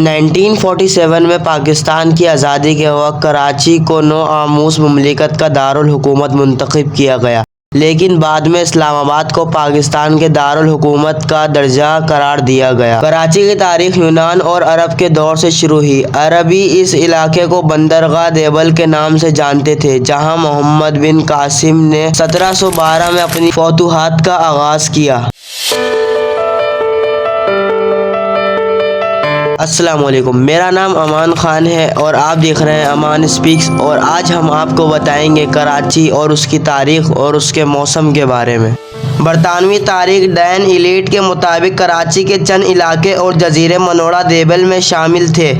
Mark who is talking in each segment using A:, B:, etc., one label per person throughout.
A: 1947 میں پاکستان کی آزادی کے وقت کراچی کو نو آموز مملکت کا دارالحکومت منتخب کیا گیا، لیکن بعد میں اسلام آباد کو پاکستان کے دارالحکومت کا درجہ قرار دیا گیا۔ کراچی کی تاریخ یونان اور عرب کے دور سے شروع ہوئی۔ عربی اس علاقے کو بندرگاہ دیبل کے نام سے جانتے تھے، جہاں محمد بن قاسم نے 1712 میں اپنی فتوحات کا آغاز کیا۔ السلام علیکم، میرا نام امان خان ہے اور آپ دیکھ رہے ہیں امان اسپیکس، اور آج ہم آپ کو بتائیں گے کراچی اور اس کی تاریخ اور اس کے موسم کے بارے میں۔ برطانوی تاریخ ڈین ایلیٹ کے مطابق کراچی کے چند علاقے اور جزیرے منوڑا دیبل میں شامل تھے۔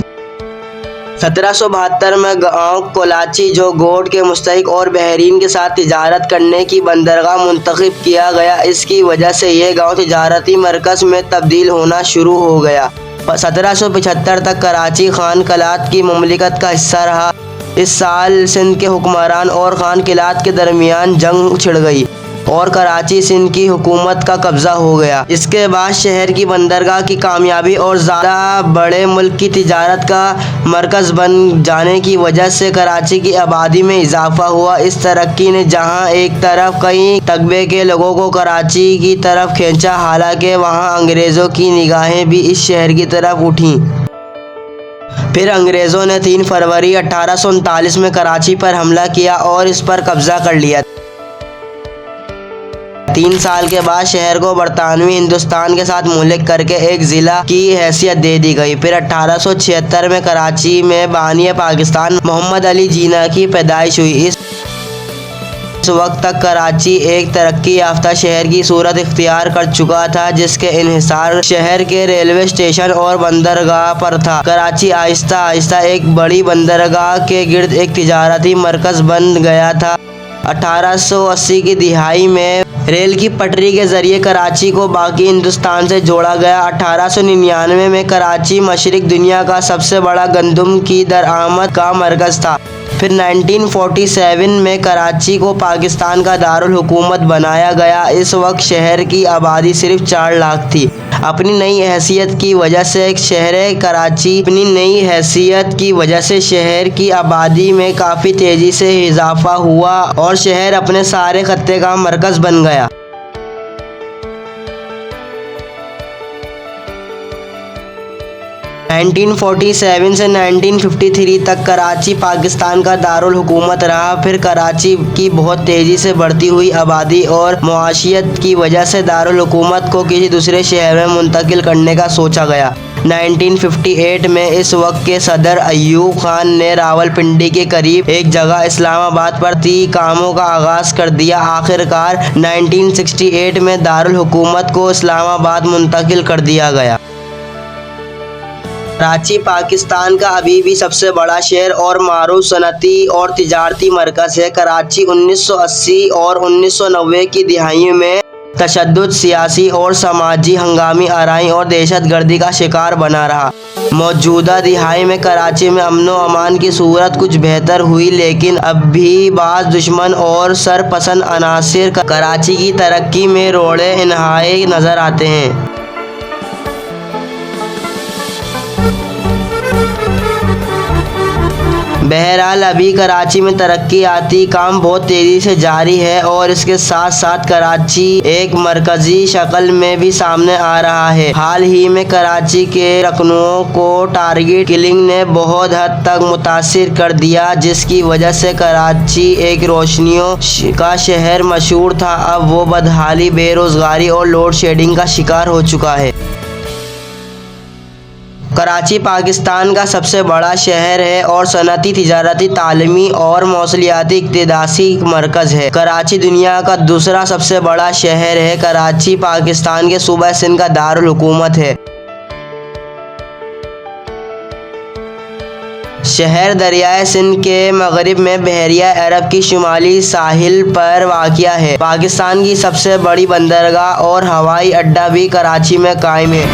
A: 1772 میں گاؤں کولاچی، جو گوڈ کے مستحق اور بحرین کے ساتھ تجارت کرنے کی بندرگاہ منتخب کیا گیا۔ اس کی وجہ سے یہ گاؤں تجارتی مرکز میں تبدیل ہونا شروع ہو گیا۔ 1775 تک کراچی خان قلات کی مملکت کا حصہ رہا۔ اس سال سندھ کے حکمران اور خان قلات کے درمیان جنگ چھڑ گئی اور کراچی سندھ کی حکومت کا قبضہ ہو گیا۔ اس کے بعد شہر کی بندرگاہ کی کامیابی اور زیادہ بڑے ملک کی تجارت کا مرکز بن جانے کی وجہ سے کراچی کی آبادی میں اضافہ ہوا۔ اس ترقی نے جہاں ایک طرف کئی طبقے کے لوگوں کو کراچی کی طرف کھینچا، حالانکہ وہاں انگریزوں کی نگاہیں بھی اس شہر کی طرف اٹھیں۔ پھر انگریزوں نے 3 فروری 1839 میں کراچی پر حملہ کیا اور اس پر قبضہ کر لیا۔ 3 سال کے بعد شہر کو برطانوی ہندوستان کے ساتھ ملحق کر کے ایک ضلع کی حیثیت دے دی گئی۔ پھر 1876 میں کراچی میں بانی پاکستان محمد علی جناح کی پیدائش ہوئی۔ اس وقت تک کراچی ایک ترقی یافتہ شہر کی صورت اختیار کر چکا تھا، جس کے انحصار شہر کے ریلوے اسٹیشن اور بندرگاہ پر تھا۔ کراچی آہستہ آہستہ ایک بڑی بندرگاہ کے گرد ایک تجارتی مرکز بن گیا تھا۔ 1880 کی دہائی میں ریل کی پٹری کے ذریعے کراچی کو باقی ہندوستان سے جوڑا گیا۔ 1899 میں کراچی مشرق دنیا کا سب سے بڑا گندم کی درآمد کا مرکز تھا۔ پھر 1947 میں کراچی کو پاکستان کا دارالحکومت بنایا گیا۔ اس وقت شہر کی آبادی صرف 4 لاکھ تھی۔ اپنی نئی حیثیت کی وجہ سے شہر کی آبادی میں کافی تیزی سے اضافہ ہوا اور شہر اپنے سارے خطے کا مرکز بن گیا۔ 1947 سے 1953 تک کراچی پاکستان کا دارالحکومت رہا۔ پھر کراچی کی بہت تیزی سے بڑھتی ہوئی آبادی اور معیشت کی وجہ سے دارالحکومت کو کسی دوسرے شہر میں منتقل کرنے کا سوچا گیا۔ 1958 میں اس وقت کے صدر ایوب خان نے راولپنڈی کے قریب ایک جگہ اسلام آباد پر کاموں کا آغاز کر دیا۔ آخر کار 1968 میں دارالحکومت کو اسلام آباد منتقل کر دیا گیا۔ کراچی پاکستان کا ابھی بھی سب سے بڑا شہر اور معروف صنعتی اور تجارتی مرکز ہے۔ کراچی 1980 اور 1990 کی دہائیوں میں تشدد، سیاسی اور سماجی ہنگامی آرائی اور دہشت گردی کا شکار بنا رہا۔ موجودہ دہائی میں کراچی میں امن و امان کی صورت کچھ بہتر ہوئی، لیکن اب بھی بعض دشمن اور سرپسند عناصر کراچی کی ترقی میں روڑے انہائی نظر آتے ہیں۔ بہرحال ابھی کراچی میں ترقیاتی کام بہت تیزی سے جاری ہے اور اس کے ساتھ ساتھ کراچی ایک مرکزی شکل میں بھی سامنے آ رہا ہے۔ حال ہی میں کراچی کے رکنوں کو ٹارگٹ کلنگ نے بہت حد تک متاثر کر دیا، جس کی وجہ سے کراچی ایک روشنیوں کا شہر مشہور تھا، اب وہ بدحالی، بے روزگاری اور لوڈ شیڈنگ کا شکار ہو چکا ہے۔ کراچی پاکستان کا سب سے بڑا شہر ہے اور صنعتی، تجارتی، تعلیمی اور موصلیاتی اقتصادی مرکز ہے۔ کراچی دنیا کا دوسرا سب سے بڑا شہر ہے۔ کراچی پاکستان کے صوبہ سندھ کا دارالحکومت ہے۔ شہر دریائے سندھ کے مغرب میں بحیرہ عرب کی شمالی ساحل پر واقع ہے۔ پاکستان کی سب سے بڑی بندرگاہ اور ہوائی اڈہ بھی کراچی میں قائم ہے۔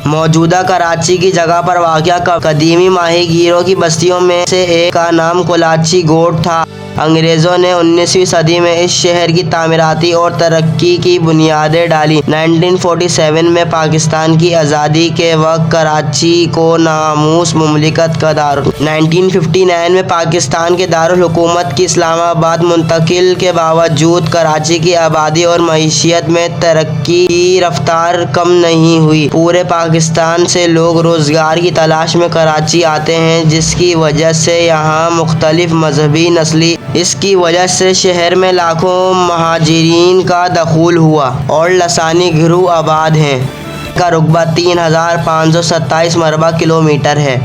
A: موجودہ کراچی کی جگہ پر واقع قدیمی ماہی گیروں کی بستیوں میں سے ایک کا نام کولاچی گوڈ تھا۔ انگریزوں نے 19ویں صدی میں اس شہر کی تعمیراتی اور ترقی کی بنیادیں ڈالی۔ 1947 میں پاکستان کی آزادی کے وقت کراچی کو ناموس مملکت کا 1959 میں پاکستان کے دارالحکومت کی اسلام آباد منتقل کے باوجود کراچی کی آبادی اور معیشت میں ترقی کی رفتار کم نہیں ہوئی۔ پورے پاکستان سے لوگ روزگار کی تلاش میں کراچی آتے ہیں، جس کی وجہ سے یہاں مختلف مذہبی، نسلی اس کی وجہ سے شہر میں لاکھوں مہاجرین کا دخول ہوا اور لسانی گروہ آباد ہیں۔ کا رقبہ 3527 مربع کلومیٹر ہے۔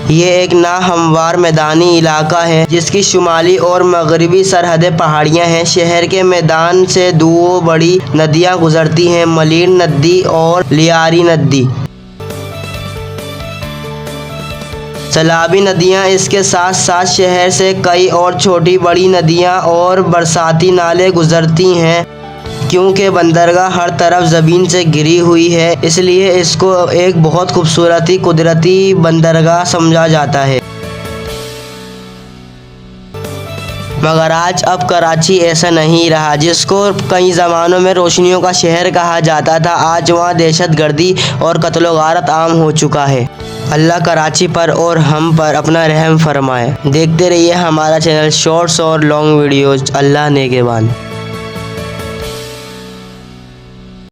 A: یہ ایک ناہموار میدانی علاقہ ہے جس کی شمالی اور مغربی سرحدیں پہاڑیاں ہیں۔ شہر کے میدان سے دو بڑی ندیاں گزرتی ہیں، ملیر ندی اور لیاری ندی۔ سیلابی ندیاں اس کے ساتھ ساتھ شہر سے کئی اور چھوٹی بڑی ندیاں اور برساتی نالے گزرتی ہیں۔ کیونکہ بندرگاہ ہر طرف زمین سے گھری ہوئی ہے، اس لیے اس کو ایک بہت خوبصورت قدرتی بندرگاہ سمجھا جاتا ہے۔ مگر آج اب کراچی ایسا نہیں رہا۔ جس کو کئی زمانوں میں روشنیوں کا شہر کہا جاتا تھا، آج وہاں دہشت گردی اور قتل و غارت عام ہو چکا ہے۔ اللہ کراچی پر اور ہم پر اپنا رحم فرمائے۔ دیکھتے رہیے ہمارا چینل شارٹس اور لانگ ویڈیوز۔ اللہ نگہبان۔